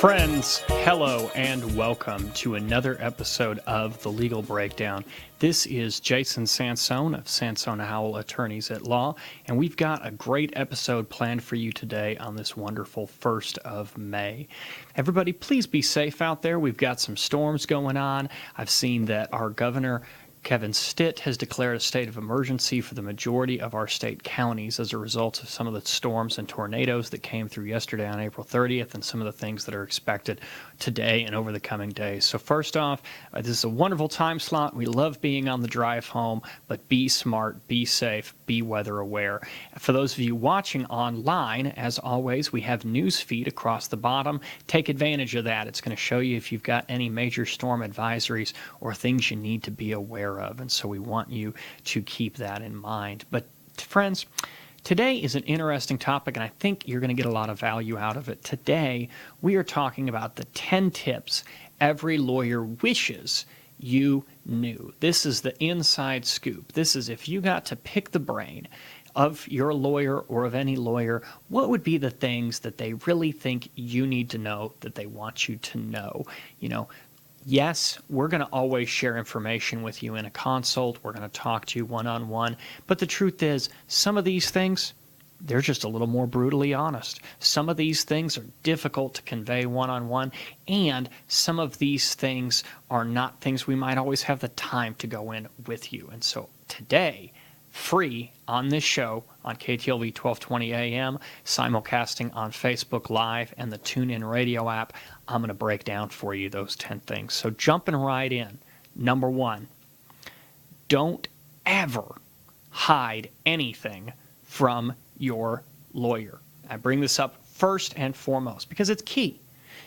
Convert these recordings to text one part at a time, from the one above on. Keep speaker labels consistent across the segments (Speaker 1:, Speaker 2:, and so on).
Speaker 1: Friends, hello and welcome to another episode of The Legal Breakdown. This is Jason Sansone of Sansone Howell Attorneys at Law, and we've got a great episode planned for you today on this wonderful 1st of May. Everybody, please be safe out there. We've got some storms going on. I've seen that our governor, Kevin Stitt, has declared a state of emergency for the majority of our state counties as a result of some of the storms and tornadoes that came through yesterday on April 30th and some of the things that are expected today and over the coming days. So first off, this is a wonderful time slot. We love being on the drive home, but be smart, be safe, be weather aware. For those of you watching online, as always, we have news feed across the bottom. Take advantage of that. It's going to show you if you've got any major storm advisories or things you need to be aware of, and so we want you to keep that in mind. But friends, today is an interesting topic, and I think you're going to get a lot of value out of it. Today, we are talking about the 10 tips every lawyer wishes you knew. This is the inside scoop. This is if you got to pick the brain of your lawyer or of any lawyer, what would be the things that they really think you need to know, that they want you to know? Yes, we're going to always share information with you in a consult. We're going to talk to you one-on-one. But the truth is, some of these things, they're just a little more brutally honest. Some of these things are difficult to convey one-on-one, and some of these things are not things we might always have the time to go in with you. And so today, free on this show on KTLV 1220 AM, simulcasting on Facebook Live and the TuneIn Radio app, I'm going to break down for you those 10 things. So jumping right in, number one, don't ever hide anything from your lawyer. I bring this up first and foremost because it's key.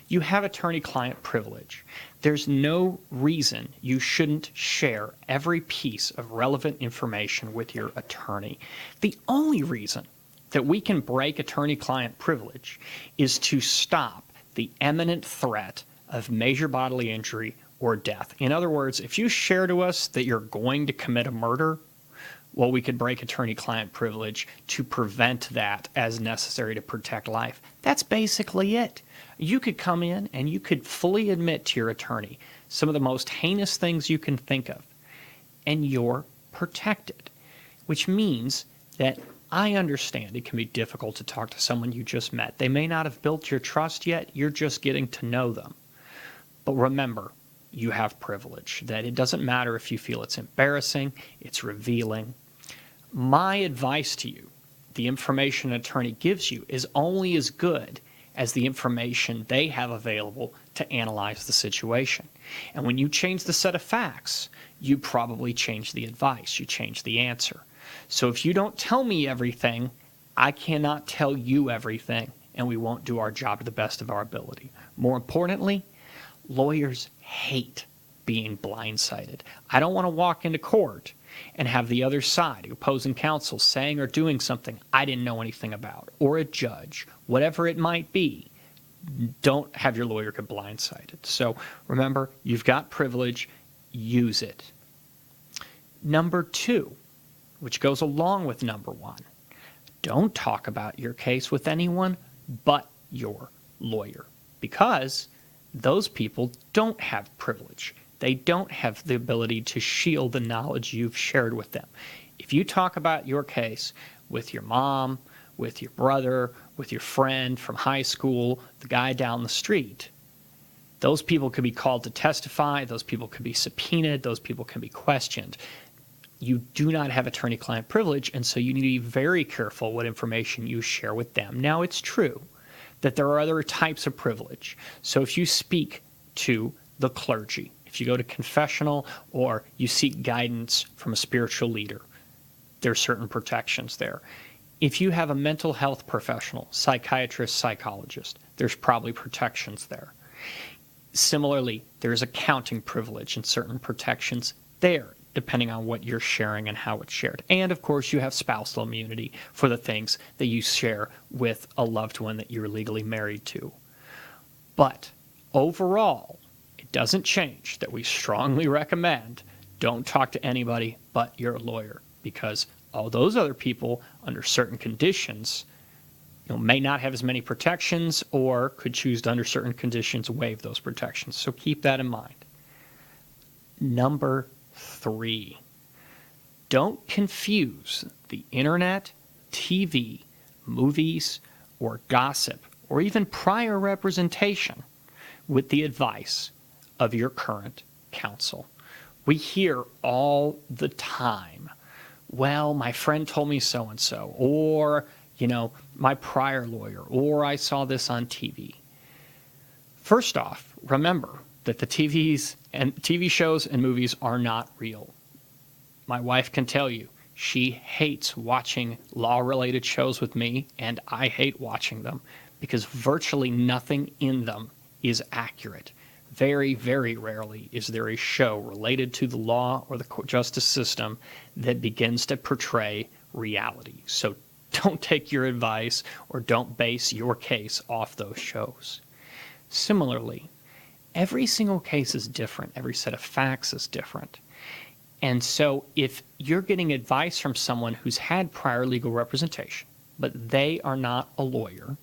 Speaker 1: You have attorney-client privilege. There's no reason you shouldn't share every piece of relevant information with your attorney. The only reason that we can break attorney-client privilege is to stop the imminent threat of major bodily injury or death. In other words, if you share to us that you're going to commit a murder, well, we could break attorney-client privilege to prevent that as necessary to protect life. That's basically it. You could come in and you could fully admit to your attorney some of the most heinous things you can think of, and you're protected, which means that I understand it can be difficult to talk to someone you just met. They may not have built your trust yet. You're just getting to know them. But remember, you have privilege, that it doesn't matter if you feel it's embarrassing, it's revealing. My advice to you, the information an attorney gives you, is only as good as the information they have available to analyze the situation. And when you change the set of facts, you probably change the advice, you change the answer. So if you don't tell me everything, I cannot tell you everything, and we won't do our job to the best of our ability. More importantly, lawyers hate being blindsided. I don't want to walk into court and have the other side, opposing counsel, saying or doing something I didn't know anything about, or a judge, whatever it might be. Don't have your lawyer get blindsided. So remember, you've got privilege, use it. Number two, which goes along with number one, don't talk about your case with anyone but your lawyer, because those people don't have privilege. They don't have the ability to shield the knowledge you've shared with them. If you talk about your case with your mom, with your brother, with your friend from high school, the guy down the street, those people could be called to testify, those people could be subpoenaed, those people can be questioned. You do not have attorney-client privilege, and so you need to be very careful what information you share with them. Now, it's true that there are other types of privilege. So if you speak to the clergy, if you go to confessional, or you seek guidance from a spiritual leader, there are certain protections there. If you have a mental health professional, psychiatrist, psychologist, there's probably protections there. Similarly, there's accounting privilege and certain protections there, depending on what you're sharing and how it's shared. And of course, you have spousal immunity for the things that you share with a loved one that you're legally married to. But overall, it doesn't change that we strongly recommend don't talk to anybody but your lawyer, because all those other people, under certain conditions, may not have as many protections or could choose to, under certain conditions, waive those protections. So keep that in mind. Number 3, don't confuse the internet, TV, movies, or gossip, or even prior representation with the advice of your current counsel. We hear all the time, well, my friend told me so-and-so, or, my prior lawyer, or I saw this on TV. First off, remember that the TV shows and movies are not real. My wife can tell you, she hates watching law-related shows with me, and I hate watching them because virtually nothing in them is accurate. Very, very rarely is there a show related to the law or the justice system that begins to portray reality. So don't take your advice or don't base your case off those shows. Similarly, every single case is different. Every set of facts is different. And so if you're getting advice from someone who's had prior legal representation, but they are not a lawyer,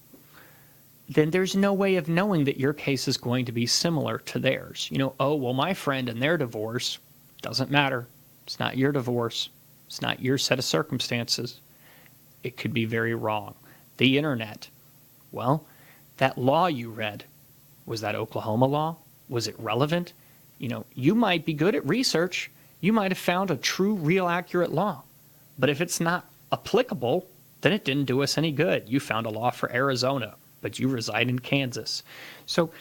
Speaker 1: then there's no way of knowing that your case is going to be similar to theirs. Oh, well, my friend and their divorce doesn't matter. It's not your divorce. It's not your set of circumstances. It could be very wrong. The internet, well, that law you read, was that Oklahoma law? Was it relevant? You might be good at research. You might have found a true, real, accurate law. But if it's not applicable, then it didn't do us any good. You found a law for Arizona, but you reside in Kansas. So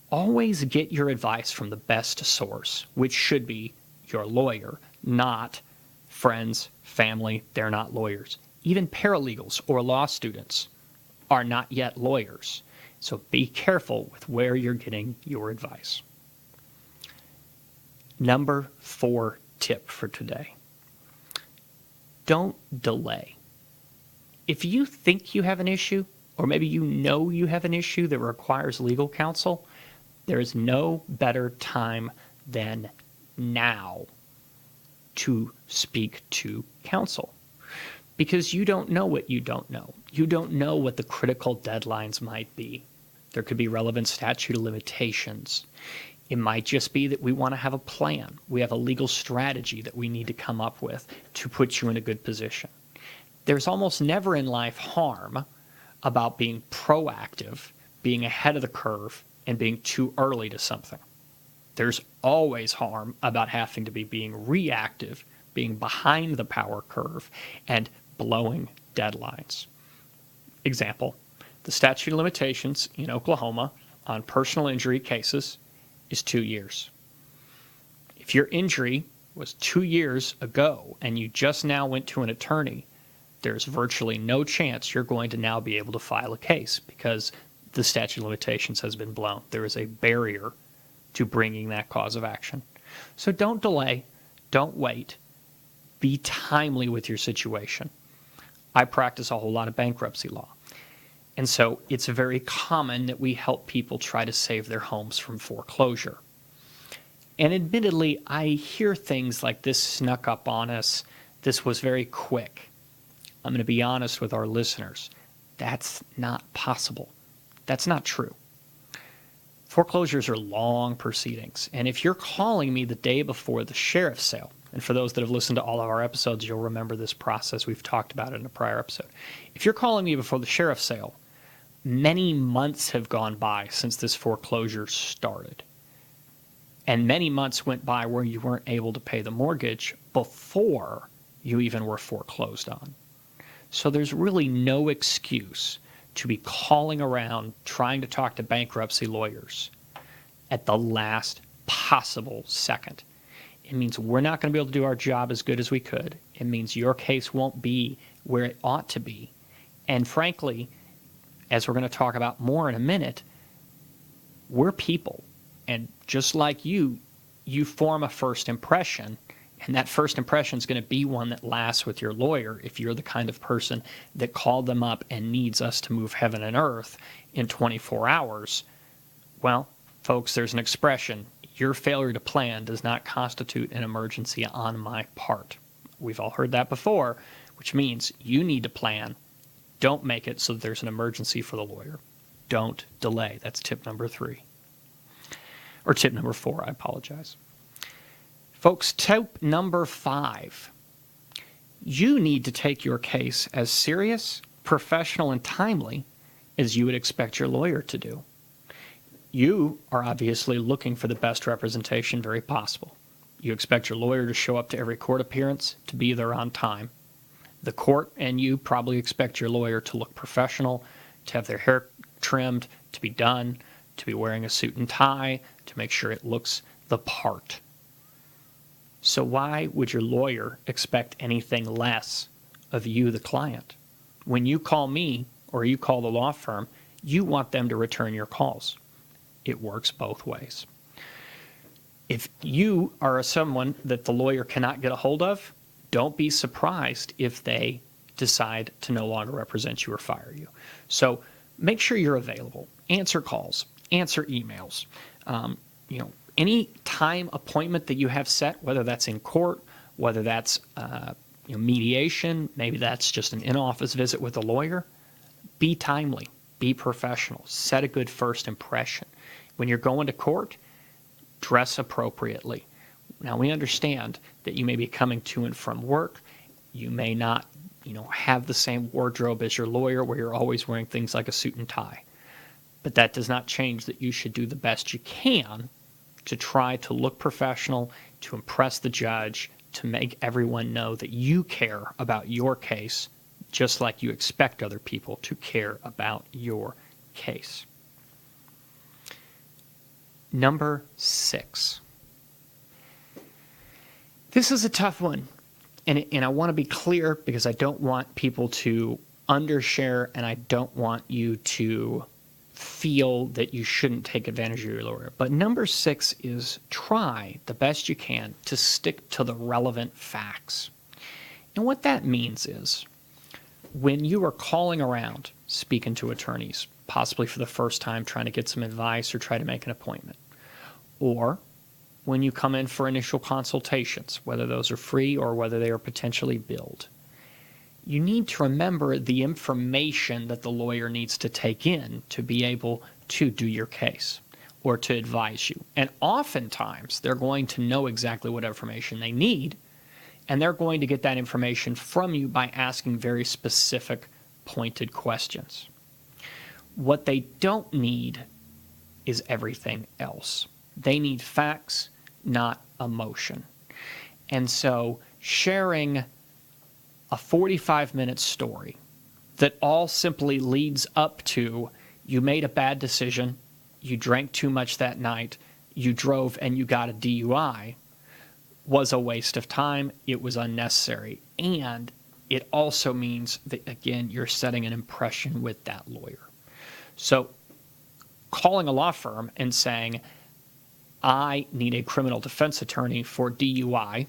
Speaker 1: always get your advice from the best source, which should be your lawyer, not friends, family. They're not lawyers. Even paralegals or law students are not yet lawyers. So be careful with where you're getting your advice. Number 4 tip for today. Don't delay. If you think you have an issue, or maybe you have an issue that requires legal counsel, there is no better time than now to speak to counsel. Because you don't know what you don't know. You don't know what the critical deadlines might be. There could be relevant statute of limitations. It might just be that we want to have a plan. We have a legal strategy that we need to come up with to put you in a good position. There's almost never in life harm about being proactive, being ahead of the curve, and being too early to something. There's always harm about having to be being reactive, being behind the power curve, and blowing deadlines. Example, the statute of limitations in Oklahoma on personal injury cases is 2 years. If your injury was 2 years ago and you just now went to an attorney, there's virtually no chance you're going to now be able to file a case because the statute of limitations has been blown. There is a barrier to bringing that cause of action. So don't delay, don't wait, be timely with your situation. I practice a whole lot of bankruptcy law. And so it's very common that we help people try to save their homes from foreclosure. And admittedly, I hear things like this snuck up on us. This was very quick. I'm going to be honest with our listeners. That's not possible. That's not true. Foreclosures are long proceedings. And if you're calling me the day before the sheriff's sale, and for those that have listened to all of our episodes, you'll remember this process. We've talked about it in a prior episode. If you're calling me before the sheriff's sale, many months have gone by since this foreclosure started. And many months went by where you weren't able to pay the mortgage before you even were foreclosed on. So there's really no excuse to be calling around trying to talk to bankruptcy lawyers at the last possible second. It means we're not going to be able to do our job as good as we could. It means your case won't be where it ought to be. And frankly, as we're going to talk about more in a minute, we're people. And just like you form a first impression, and that first impression is going to be one that lasts with your lawyer if you're the kind of person that called them up and needs us to move heaven and earth in 24 hours. Well, folks, there's an expression. Your failure to plan does not constitute an emergency on my part. We've all heard that before, which means you need to plan Don't make it so that there's an emergency for the lawyer. Don't delay. That's tip number 3. Or tip number 4, I apologize. Folks, tip number 5. You need to take your case as serious, professional, and timely as you would expect your lawyer to do. You are obviously looking for the best representation very possible. You expect your lawyer to show up to every court appearance, to be there on time. The court and you probably expect your lawyer to look professional, to have their hair trimmed, to be done, to be wearing a suit and tie, to make sure it looks the part. So why would your lawyer expect anything less of you, the client? When you call me or you call the law firm, you want them to return your calls. It works both ways. If you are someone that the lawyer cannot get a hold of, don't be surprised if they decide to no longer represent you or fire you. So make sure you're available. Answer calls, answer emails. Any time appointment that you have set, whether that's in court, whether that's mediation, maybe that's just an in-office visit with a lawyer, be timely, be professional, set a good first impression. When you're going to court, dress appropriately. Now, we understand that you may be coming to and from work. You may not, have the same wardrobe as your lawyer where you're always wearing things like a suit and tie. But that does not change that you should do the best you can to try to look professional, to impress the judge, to make everyone know that you care about your case, just like you expect other people to care about your case. Number 6. This is a tough one, and I want to be clear because I don't want people to undershare, and I don't want you to feel that you shouldn't take advantage of your lawyer. But number 6 is try the best you can to stick to the relevant facts. And what that means is when you are calling around speaking to attorneys, possibly for the first time trying to get some advice or try to make an appointment, or when you come in for initial consultations, whether those are free or whether they are potentially billed, you need to remember the information that the lawyer needs to take in to be able to do your case or to advise you. And oftentimes, they're going to know exactly what information they need, and they're going to get that information from you by asking very specific, pointed questions. What they don't need is everything else. They need facts, not emotion. And so sharing a 45-minute story that all simply leads up to you made a bad decision, you drank too much that night, you drove and you got a DUI was a waste of time. It was unnecessary. And it also means that, again, you're setting an impression with that lawyer. So calling a law firm and saying, I need a criminal defense attorney for DUI.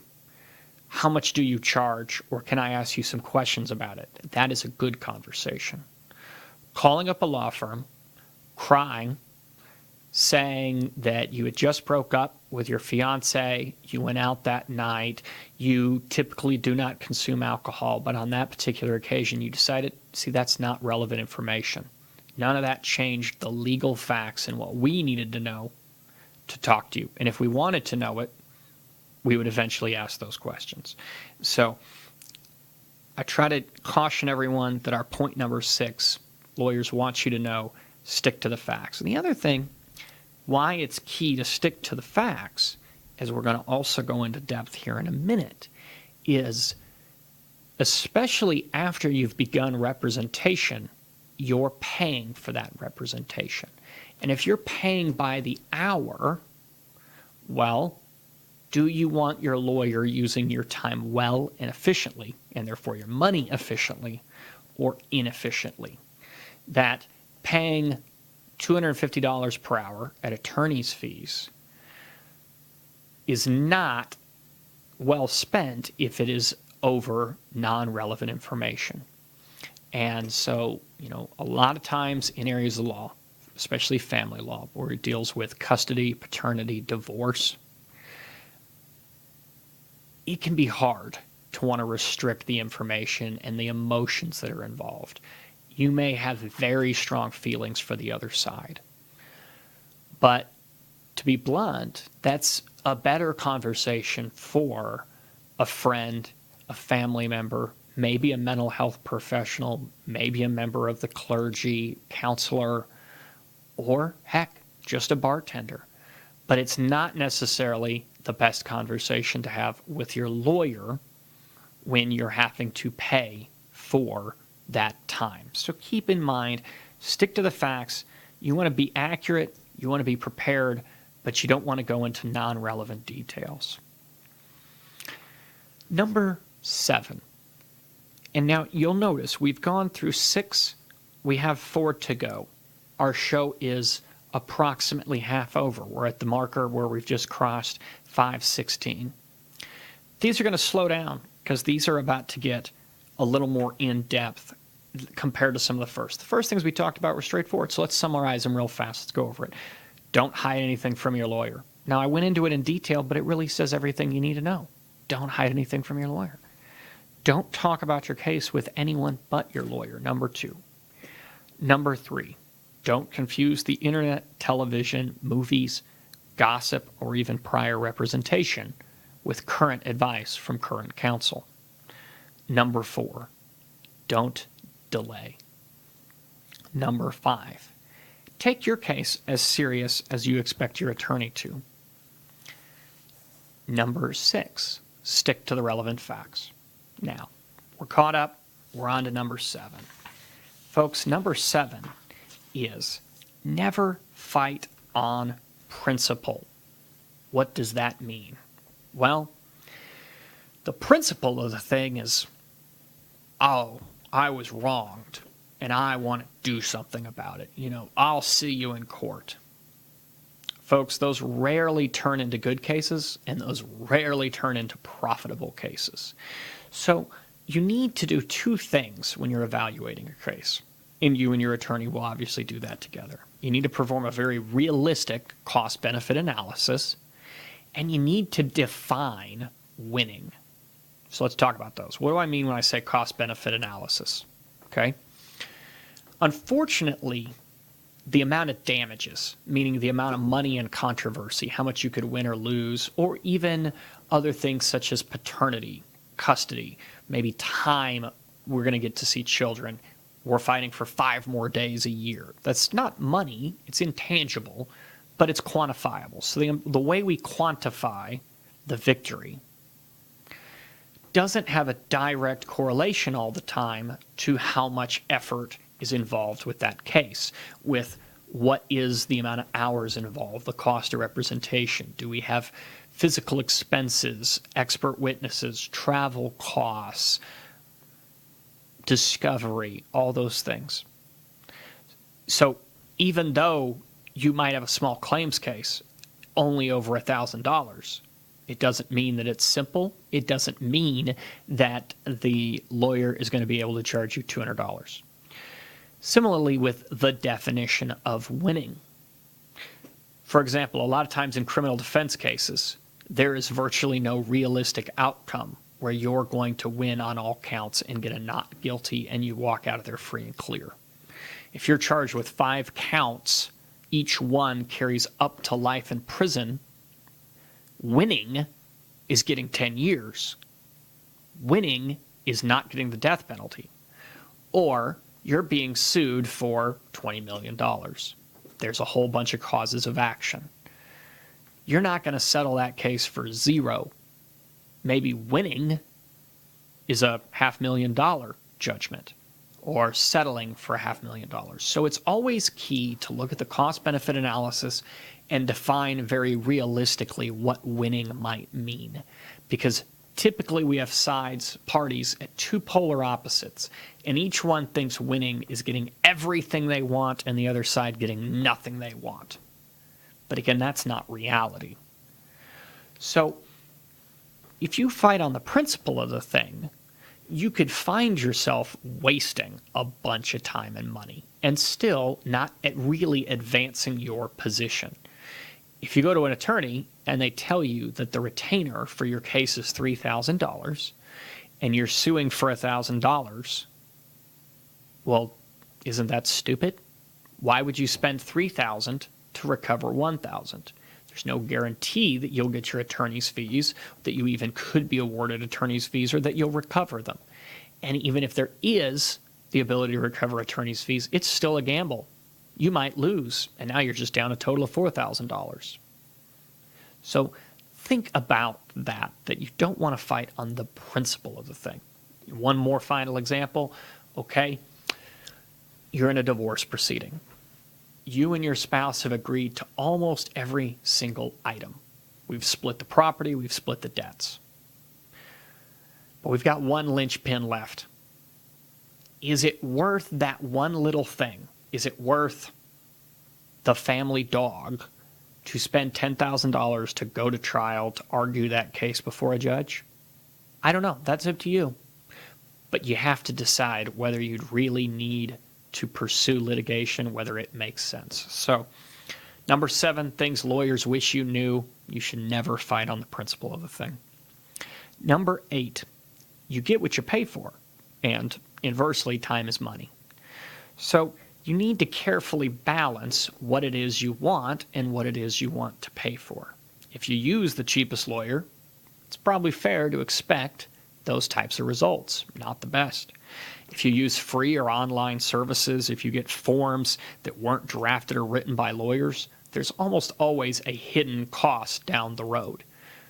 Speaker 1: How much do you charge, or can I ask you some questions about it? That is a good conversation. Calling up a law firm, crying, saying that you had just broke up with your fiance, you went out that night, you typically do not consume alcohol, but on that particular occasion you decided, see, that's not relevant information. None of that changed the legal facts and what we needed to know to talk to you. And if we wanted to know it, we would eventually ask those questions. So I try to caution everyone that our point number 6, lawyers want you to know, stick to the facts. And the other thing, why it's key to stick to the facts, as we're going to also go into depth here in a minute, is especially after you've begun representation, you're paying for that representation. And if you're paying by the hour, well, do you want your lawyer using your time well and efficiently, and therefore your money efficiently, or inefficiently? That paying $250 per hour at attorney's fees is not well spent if it is over non-relevant information. And so, a lot of times in areas of law, especially family law, where it deals with custody, paternity, divorce, it can be hard to want to restrict the information and the emotions that are involved. you may have very strong feelings for the other side. But to be blunt, that's a better conversation for a friend, a family member, maybe a mental health professional, maybe a member of the clergy, counselor, or heck, just a bartender. But it's not necessarily the best conversation to have with your lawyer when you're having to pay for that time. So keep in mind, stick to the facts. You want to be accurate, you want to be prepared, but you don't want to go into non-relevant details. Number 7. And now you'll notice we've gone through 6. We have 4 to go. Our show is approximately half over. We're at the marker where we've just crossed 5:16. These are going to slow down because these are about to get a little more in-depth compared to some of the first. The first things we talked about were straightforward, so let's summarize them real fast. Let's go over it. Don't hide anything from your lawyer. Now, I went into it in detail, but it really says everything you need to know. Don't hide anything from your lawyer. Don't talk about your case with anyone but your lawyer, number 2. Number 3, don't confuse the internet, television, movies, gossip, or even prior representation with current advice from current counsel. Number 4, don't delay. Number 5, take your case as serious as you expect your attorney to. Number 6, stick to the relevant facts. Now, we're caught up. We're on to number 7. Folks, number 7 is never fight on principle. What does that mean? Well, the principle of the thing is, oh, I was wronged and I want to do something about it. I'll see you in court. Folks, those rarely turn into good cases, and those rarely turn into profitable cases. So you need to do 2 things when you're evaluating a case, and you and your attorney will obviously do that together. You need to perform a very realistic cost-benefit analysis, and you need to define winning. So let's talk about those. What do I mean when I say cost-benefit analysis? Okay. Unfortunately, the amount of damages, meaning the amount of money and controversy, how much you could win or lose, or even other things such as paternity, custody, maybe time we're going to get to see children. We're fighting for 5 more days a year. That's not money. It's intangible, but it's quantifiable. So the way we quantify the victory doesn't have a direct correlation all the time to how much effort is involved with that case, with what is the amount of hours involved, the cost of representation. Do we have physical expenses, expert witnesses, travel costs, discovery, all those things. So even though you might have a small claims case, only over $1,000, it doesn't mean that it's simple. It doesn't mean that the lawyer is going to be able to charge you $200. Similarly with the definition of winning. For example, a lot of times in criminal defense cases, there is virtually no realistic outcome where you're going to win on all counts and get a not guilty and you walk out of there free and clear. If you're charged with 5 counts, each one carries up to life in prison, winning is getting 10 years. Winning is not getting the death penalty. Or you're being sued for $20 million. There's a whole bunch of causes of action. You're not going to settle that case for 0. Maybe winning is a $500,000 judgment or settling for $500,000. So it's always key to look at the cost-benefit analysis and define very realistically what winning might mean. Because typically we have parties at 2 polar opposites, and each one thinks winning is getting everything they want and the other side getting nothing they want. But again, that's not reality. So if you fight on the principle of the thing, you could find yourself wasting a bunch of time and money and still not really advancing your position. If you go to an attorney and they tell you that the retainer for your case is $3,000 and you're suing for $1,000, well, Isn't that stupid? Why would you spend $3,000 to recover $1,000? There's no guarantee that you'll get your attorney's fees, that you even could be awarded attorney's fees, or that you'll recover them. And even if there is the ability to recover attorney's fees, it's still a gamble. You might lose, and now you're just down a total of $4,000. So think about that you don't want to fight on the principle of the thing. One more final example. Okay, you're in a divorce proceeding. You and your spouse have agreed to almost every single item. We've split the property, we've split the debts. But we've got one linchpin left. Is it worth that one little thing? Is it worth the family dog to spend $10,000 to go to trial to argue that case before a judge? I don't know. That's up to you. But you have to decide whether you'd really need to pursue litigation, whether it makes sense. So, number 7, things lawyers wish you knew. You should never fight on the principle of the thing. Number 8, you get what you pay for. And inversely, time is money. So, you need to carefully balance what it is you want and what it is you want to pay for. If you use the cheapest lawyer, it's probably fair to expect those types of results, not the best. If you use free or online services, if you get forms that weren't drafted or written by lawyers, there's almost always a hidden cost down the road.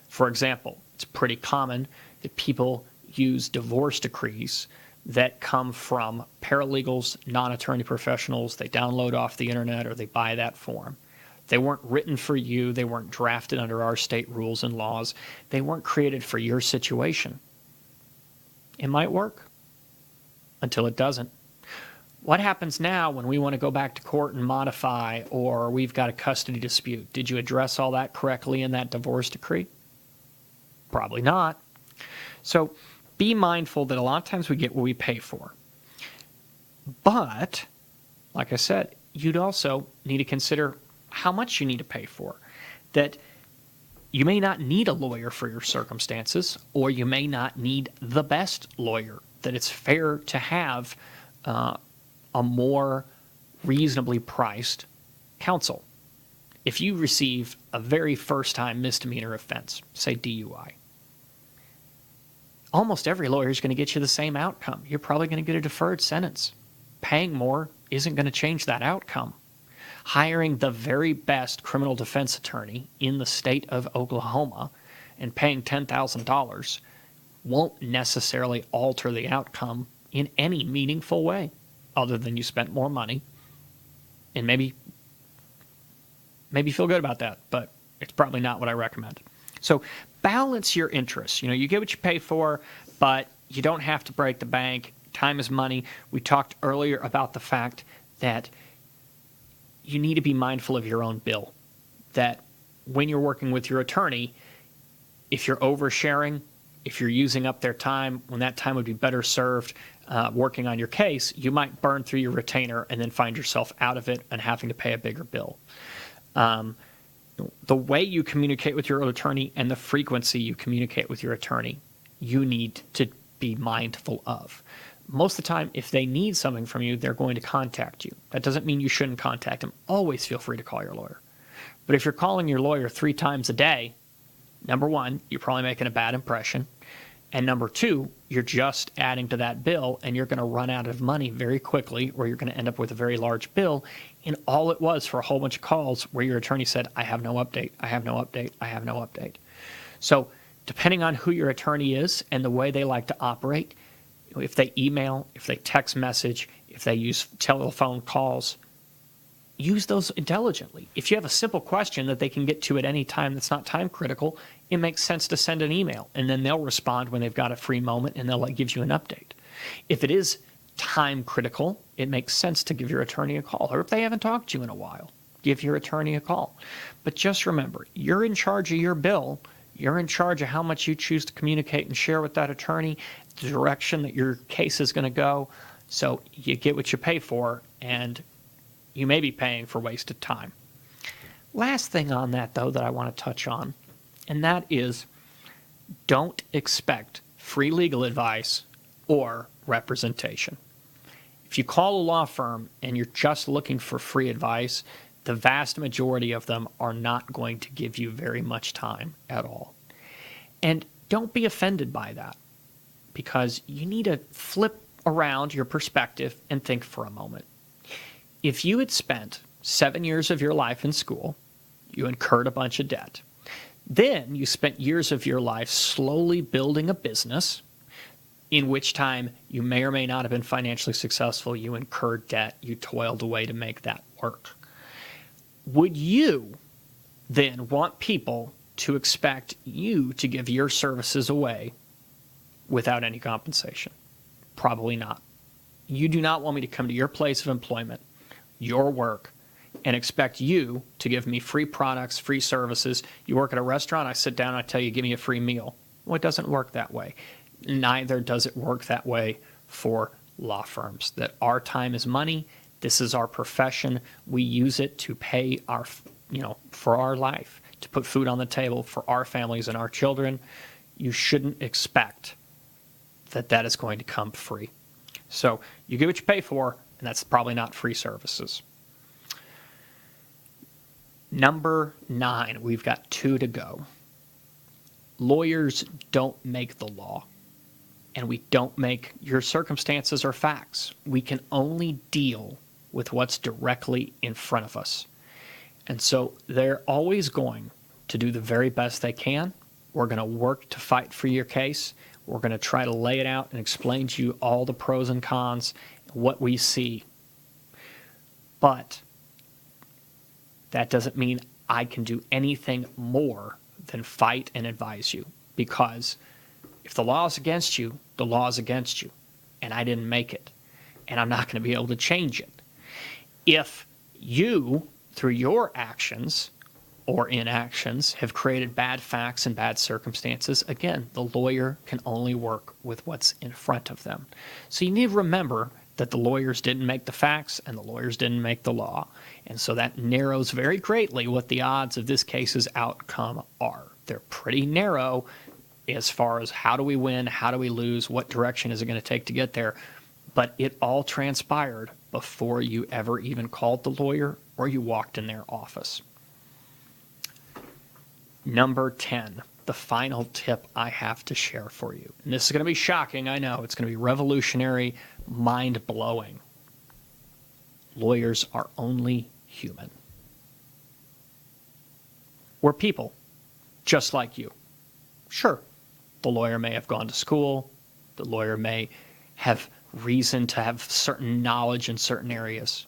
Speaker 1: For example, it's pretty common that people use divorce decrees that come from paralegals, non-attorney professionals. They download off the internet or they buy that form. They weren't written for you. They weren't drafted under our state rules and laws. They weren't created for your situation. It might work until it doesn't. What happens now when we want to go back to court and modify, or we've got a custody dispute? Did you address all that correctly in that divorce decree? Probably not. So be mindful that a lot of times we get what we pay for. But, like I said, you'd also need to consider how much you need to pay for. That you may not need a lawyer for your circumstances, or you may not need the best lawyer. That it's fair to have a more reasonably priced counsel. If you receive a very first-time misdemeanor offense, say DUI, almost every lawyer is going to get you the same outcome. You're probably going to get a deferred sentence. Paying more isn't going to change that outcome. Hiring the very best criminal defense attorney in the state of Oklahoma and paying $10,000 won't necessarily alter the outcome in any meaningful way, other than you spent more money and maybe feel good about that, but it's probably not what I recommend. So balance your interests. You get what you pay for, but you don't have to break the bank. Time is money. We talked earlier about the fact that you need to be mindful of your own bill. That when you're working with your attorney, if you're oversharing, if you're using up their time, when that time would be better served working on your case, you might burn through your retainer and then find yourself out of it and having to pay a bigger bill. The way you communicate with your attorney and the frequency you communicate with your attorney, you need to be mindful of. Most of the time, if they need something from you, they're going to contact you. That doesn't mean you shouldn't contact them. Always feel free to call your lawyer. But if you're calling your lawyer 3 times a day, number 1, you're probably making a bad impression. And number 2, you're just adding to that bill, and you're going to run out of money very quickly, or you're going to end up with a very large bill. And all it was for a whole bunch of calls where your attorney said, I have no update, I have no update, I have no update. So depending on who your attorney is and the way they like to operate, if they email, if they text message, if they use telephone calls, use those intelligently. If you have a simple question that they can get to at any time that's not time critical, it makes sense to send an email, and then they'll respond when they've got a free moment, and they'll give you an update. If it is time critical, it makes sense to give your attorney a call, or if they haven't talked to you in a while, give your attorney a call. But just remember, you're in charge of your bill. You're in charge of how much you choose to communicate and share with that attorney, the direction that your case is going to go. So you get what you pay for, and you may be paying for wasted time. Last thing on that, though, that I want to touch on, and that is don't expect free legal advice or representation. If you call a law firm and you're just looking for free advice, the vast majority of them are not going to give you very much time at all. And don't be offended by that, because you need to flip around your perspective and think for a moment. If you had spent 7 years of your life in school, you incurred a bunch of debt. Then you spent years of your life slowly building a business, in which time you may or may not have been financially successful. You incurred debt. You toiled away to make that work. Would you then want people to expect you to give your services away without any compensation? Probably not. You do not want me to come to your place of employment, your work, and expect you to give me free products, free services. You work at a restaurant, I sit down, I tell you, give me a free meal. Well, it doesn't work that way. Neither does it work that way for law firms. That our time is money. This is our profession. We use it to pay our, for our life, to put food on the table for our families and our children. You shouldn't expect that is going to come free. So you get what you pay for, and that's probably not free services. Number 9, we've got 2 to go. Lawyers don't make the law, and we don't make your circumstances or facts. We can only deal with what's directly in front of us. And so they're always going to do the very best they can. We're going to work to fight for your case. We're going to try to lay it out and explain to you all the pros and cons, what we see. But that doesn't mean I can do anything more than fight and advise you, because if the law is against you, the law is against you, and I didn't make it, and I'm not going to be able to change it. If you, through your actions or inactions, have created bad facts and bad circumstances, again, the lawyer can only work with what's in front of them. So you need to remember that the lawyers didn't make the facts and the lawyers didn't make the law. And so that narrows very greatly what the odds of this case's outcome are. They're pretty narrow as far as how do we win, how do we lose, what direction is it going to take to get there. But it all transpired before you ever even called the lawyer or you walked in their office. Number 10, the final tip I have to share for you. And this is going to be shocking, I know. It's going to be revolutionary, mind-blowing. Lawyers are only human. We're people, just like you. Sure, the lawyer may have gone to school. The lawyer may have reason to have certain knowledge in certain areas.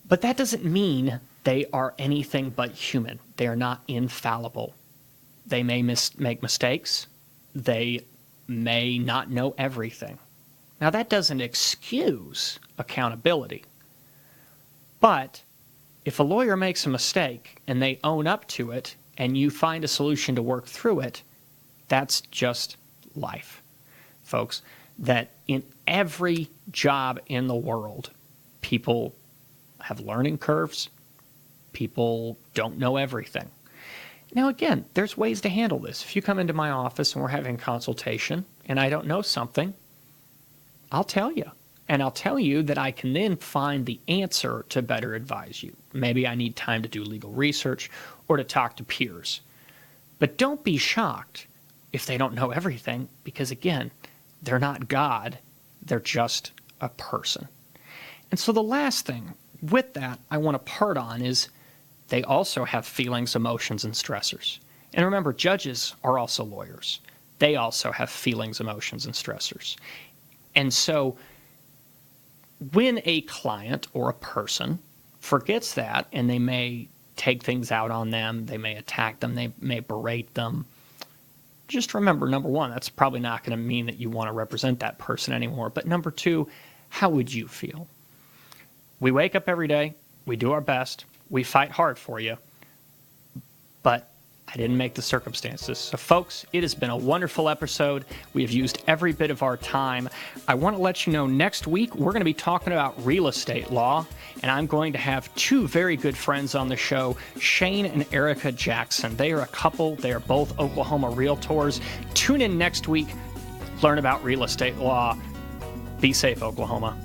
Speaker 1: But that doesn't mean they are anything but human. They are not infallible. They may make mistakes. They may not know everything. Now, that doesn't excuse accountability. But if a lawyer makes a mistake and they own up to it and you find a solution to work through it, that's just life, folks. That in every job in the world, people have learning curves. People don't know everything. Now, again, there's ways to handle this. If you come into my office and we're having a consultation and I don't know something, I'll tell you. And I'll tell you that I can then find the answer to better advise you. Maybe I need time to do legal research or to talk to peers. But don't be shocked if they don't know everything, because, again, they're not God. They're just a person. And so the last thing with that I want to part on is they also have feelings, emotions, and stressors. And remember, judges are also lawyers. They also have feelings, emotions, and stressors. And so when a client or a person forgets that, and they may take things out on them, they may attack them, they may berate them, just remember, number one, that's probably not going to mean that you want to represent that person anymore. But number two, how would you feel? We wake up every day, we do our best, we fight hard for you, but I didn't make the circumstances. So folks, it has been a wonderful episode. We have used every bit of our time. I want to let you know next week we're going to be talking about real estate law, and I'm going to have 2 very good friends on the show, Shane and Erica Jackson. They are a couple. They are both Oklahoma realtors. Tune in next week, learn about real estate law. Be safe, Oklahoma.